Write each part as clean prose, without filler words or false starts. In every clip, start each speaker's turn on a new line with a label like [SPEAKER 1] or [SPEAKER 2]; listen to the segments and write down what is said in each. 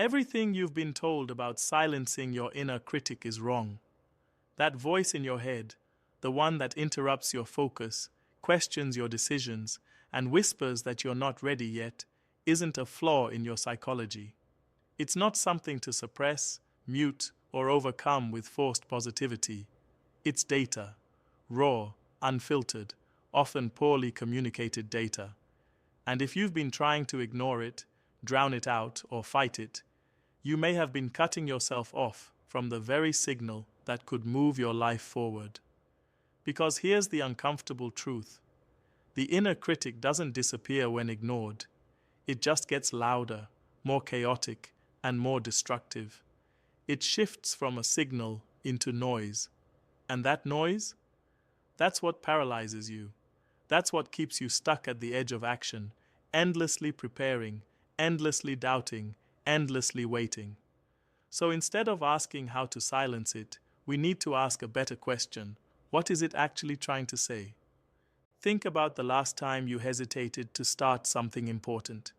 [SPEAKER 1] Everything you've been told about silencing your inner critic is wrong. That voice in your head, the one that interrupts your focus, questions your decisions, and whispers that you're not ready yet, isn't a flaw in your psychology. It's not something to suppress, mute, or overcome with forced positivity. It's data, raw, unfiltered, often poorly communicated data. And if you've been trying to ignore it, drown it out, or fight it, you may have been cutting yourself off from the very signal that could move your life forward. Because here's the uncomfortable truth. The inner critic doesn't disappear when ignored. It just gets louder, more chaotic, and more destructive. It shifts from a signal into noise. And that noise? That's what paralyzes you. That's what keeps you stuck at the edge of action, endlessly preparing, endlessly doubting, endlessly waiting. So instead of asking how to silence it, we need to ask a better question. What is it actually trying to say? Think about the last time you hesitated to start something important.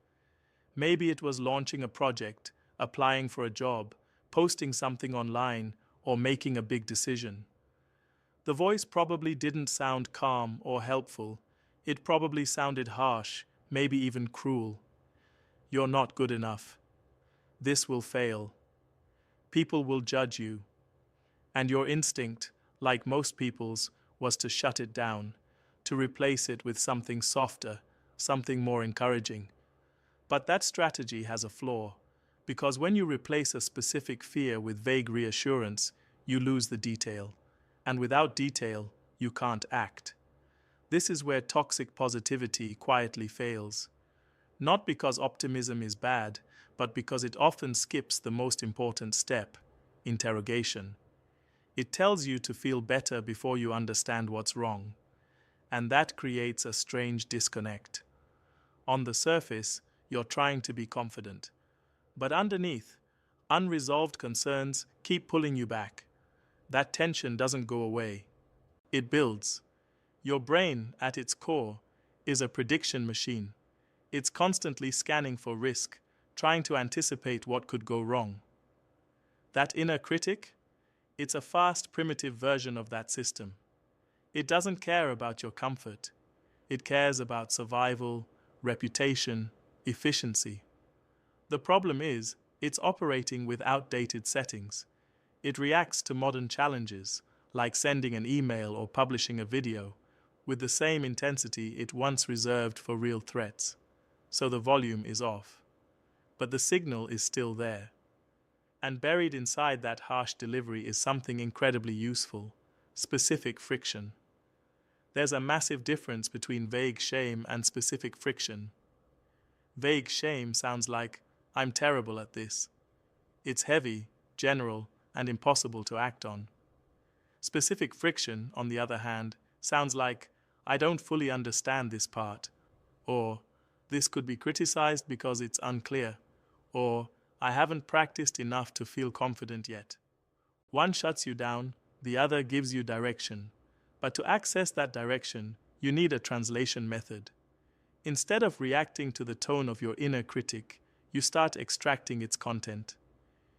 [SPEAKER 1] Maybe it was launching a project, applying for a job, posting something online, or making a big decision. The voice probably didn't sound calm or helpful. It probably sounded harsh, maybe even cruel. You're not good enough. This will fail. People will judge you. And your instinct, like most people's, was to shut it down, to replace it with something softer, something more encouraging. But that strategy has a flaw, because when you replace a specific fear with vague reassurance, you lose the detail. And without detail, you can't act. This is where toxic positivity quietly fails. Not because optimism is bad, but because it often skips the most important step, interrogation. It tells you to feel better before you understand what's wrong. And that creates a strange disconnect. On the surface, you're trying to be confident. But underneath, unresolved concerns keep pulling you back. That tension doesn't go away. It builds. Your brain, at its core, is a prediction machine. It's constantly scanning for risk, trying to anticipate what could go wrong. That inner critic? It's a fast, primitive version of that system. It doesn't care about your comfort. It cares about survival, reputation, efficiency. The problem is, it's operating with outdated settings. It reacts to modern challenges, like sending an email or publishing a video, with the same intensity it once reserved for real threats. So the volume is off. But the signal is still there. And buried inside that harsh delivery is something incredibly useful: specific friction. There's a massive difference between vague shame and specific friction. Vague shame sounds like, "I'm terrible at this." It's heavy, general, and impossible to act on. Specific friction, on the other hand, sounds like, "I don't fully understand this part," or "this could be criticized because it's unclear," or "I haven't practiced enough to feel confident yet." One shuts you down, the other gives you direction. But to access that direction, you need a translation method. Instead of reacting to the tone of your inner critic, you start extracting its content.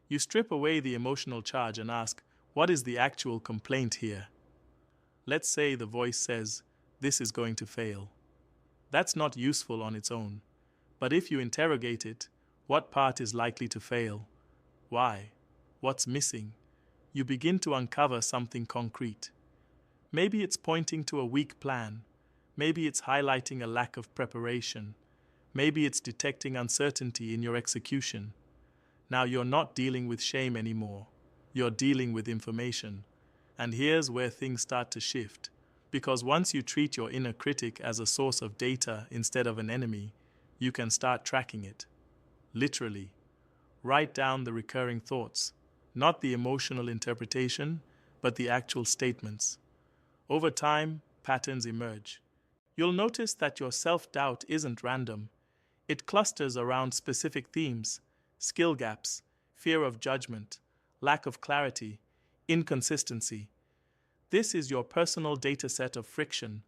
[SPEAKER 1] You strip away the emotional charge and ask, what is the actual complaint here? Let's say the voice says, "This is going to fail." That's not useful on its own. But if you interrogate it, what part is likely to fail? Why? What's missing? You begin to uncover something concrete. Maybe it's pointing to a weak plan. Maybe it's highlighting a lack of preparation. Maybe it's detecting uncertainty in your execution. Now you're not dealing with shame anymore. You're dealing with information. And here's where things start to shift. Because once you treat your inner critic as a source of data instead of an enemy, you can start tracking it. Literally. Write down the recurring thoughts, not the emotional interpretation, but the actual statements. Over time, patterns emerge. You'll notice that your self-doubt isn't random. It clusters around specific themes: skill gaps, fear of judgment, lack of clarity, inconsistency. This is your personal data set of friction.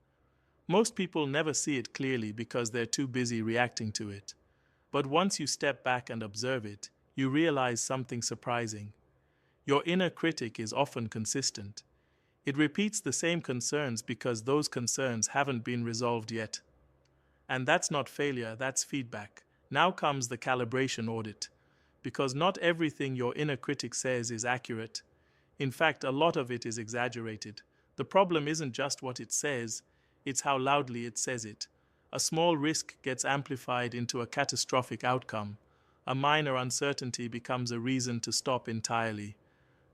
[SPEAKER 1] Most people never see it clearly because they're too busy reacting to it. But once you step back and observe it, you realize something surprising. Your inner critic is often consistent. It repeats the same concerns because those concerns haven't been resolved yet. And that's not failure, that's feedback. Now comes the calibration audit. Because not everything your inner critic says is accurate. In fact, a lot of it is exaggerated. The problem isn't just what it says, it's how loudly it says it. A small risk gets amplified into a catastrophic outcome. A minor uncertainty becomes a reason to stop entirely.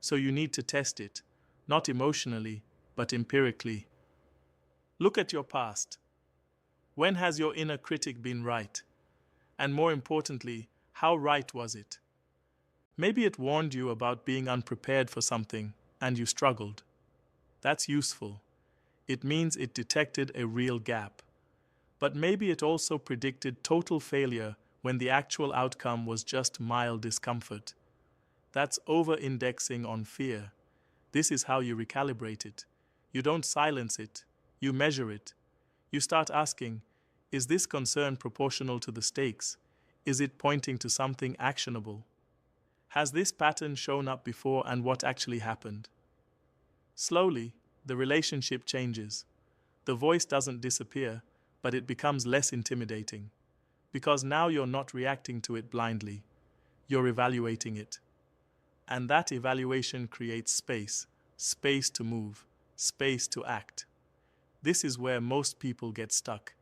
[SPEAKER 1] So you need to test it, not emotionally, but empirically. Look at your past. When has your inner critic been right? And more importantly, how right was it? Maybe it warned you about being unprepared for something, and you struggled. That's useful. It means it detected a real gap. But maybe it also predicted total failure when the actual outcome was just mild discomfort. That's over-indexing on fear. This is how you recalibrate it. You don't silence it, you measure it. You start asking, is this concern proportional to the stakes? Is it pointing to something actionable? Has this pattern shown up before, and what actually happened? Slowly, the relationship changes. The voice doesn't disappear, but it becomes less intimidating. Because now you're not reacting to it blindly. You're evaluating it. And that evaluation creates space. Space to move. Space to act. This is where most people get stuck.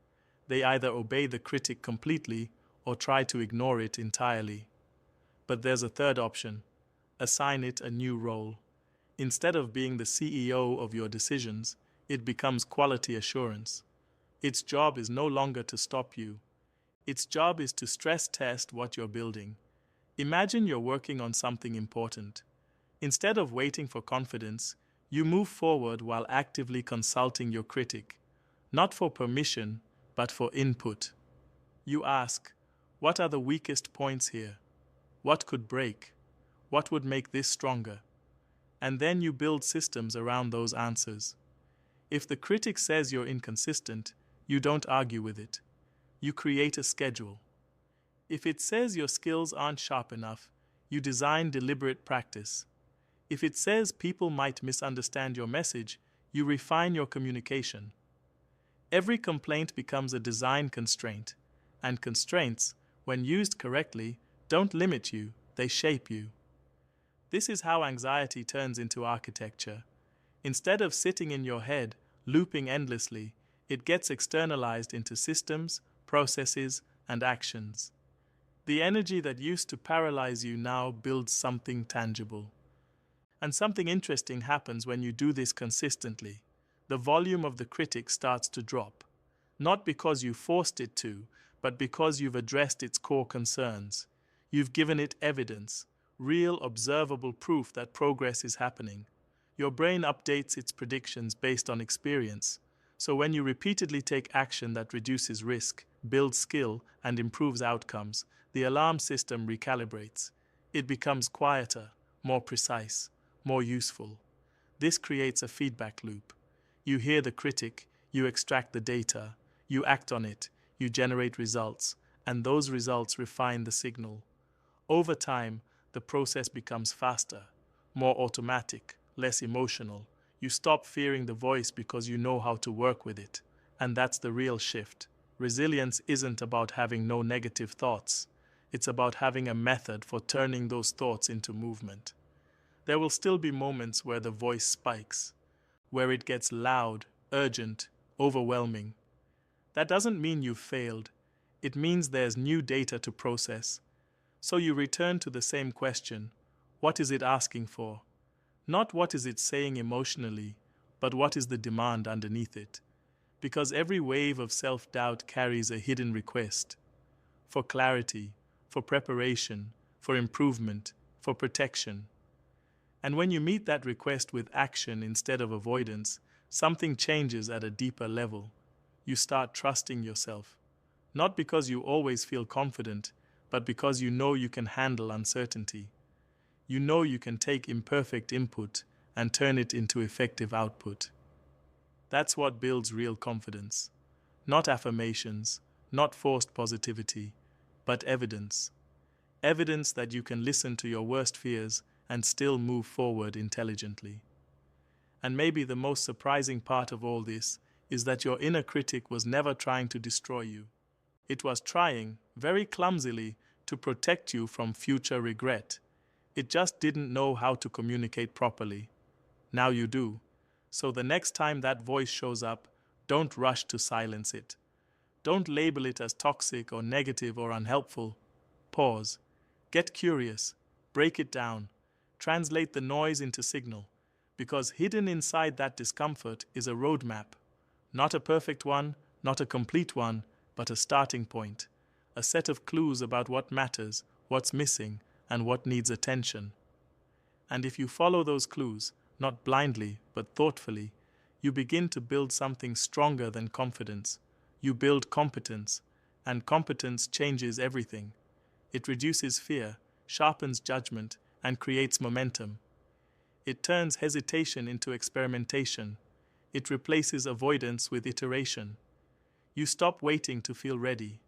[SPEAKER 1] They either obey the critic completely or try to ignore it entirely. But there's a third option. Assign it a new role. Instead of being the CEO of your decisions, it becomes quality assurance. Its job is no longer to stop you. Its job is to stress test what you're building. Imagine you're working on something important. Instead of waiting for confidence, you move forward while actively consulting your critic, not for permission, but for input. You ask, what are the weakest points here? What could break? What would make this stronger? And then you build systems around those answers. If the critic says you're inconsistent, you don't argue with it. You create a schedule. If it says your skills aren't sharp enough, you design deliberate practice. If it says people might misunderstand your message, you refine your communication. Every complaint becomes a design constraint, and constraints, when used correctly, don't limit you, they shape you. This is how anxiety turns into architecture. Instead of sitting in your head, looping endlessly, it gets externalized into systems, processes, and actions. The energy that used to paralyze you now builds something tangible. And something interesting happens when you do this consistently. The volume of the critic starts to drop. Not because you forced it to, but because you've addressed its core concerns. You've given it evidence, real observable proof that progress is happening. Your brain updates its predictions based on experience. So when you repeatedly take action that reduces risk, builds skill, and improves outcomes, the alarm system recalibrates. It becomes quieter, more precise, more useful. This creates a feedback loop. You hear the critic, you extract the data, you act on it, you generate results, and those results refine the signal. Over time, the process becomes faster, more automatic, less emotional. You stop fearing the voice because you know how to work with it. And that's the real shift. Resilience isn't about having no negative thoughts. It's about having a method for turning those thoughts into movement. There will still be moments where the voice spikes, where it gets loud, urgent, overwhelming. That doesn't mean you've failed. It means there's new data to process. So you return to the same question. What is it asking for? Not what is it saying emotionally, but what is the demand underneath it? Because every wave of self-doubt carries a hidden request. For clarity, for preparation, for improvement, for protection. And when you meet that request with action instead of avoidance, something changes at a deeper level. You start trusting yourself. Not because you always feel confident, but because you know you can handle uncertainty. You know you can take imperfect input and turn it into effective output. That's what builds real confidence. Not affirmations, not forced positivity, but evidence. Evidence that you can listen to your worst fears and still move forward intelligently. And maybe the most surprising part of all this is that your inner critic was never trying to destroy you. It was trying, very clumsily, to protect you from future regret. It just didn't know how to communicate properly. Now you do. So the next time that voice shows up, don't rush to silence it. Don't label it as toxic or negative or unhelpful. Pause. Get curious. Break it down. Translate the noise into signal. Because hidden inside that discomfort is a roadmap. Not a perfect one, not a complete one, but a starting point. A set of clues about what matters, what's missing, and what needs attention. And if you follow those clues, not blindly, but thoughtfully, you begin to build something stronger than confidence. You build competence, and competence changes everything. It reduces fear, sharpens judgment, and creates momentum. It turns hesitation into experimentation. It replaces avoidance with iteration. You stop waiting to feel ready.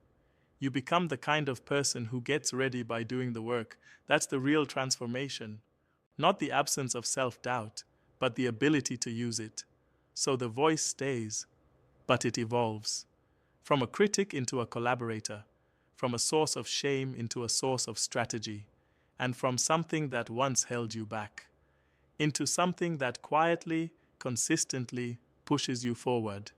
[SPEAKER 1] You become the kind of person who gets ready by doing the work. That's the real transformation. Not the absence of self-doubt, but the ability to use it. So the voice stays, but it evolves. From a critic into a collaborator, from a source of shame into a source of strategy, and from something that once held you back, into something that quietly, consistently pushes you forward.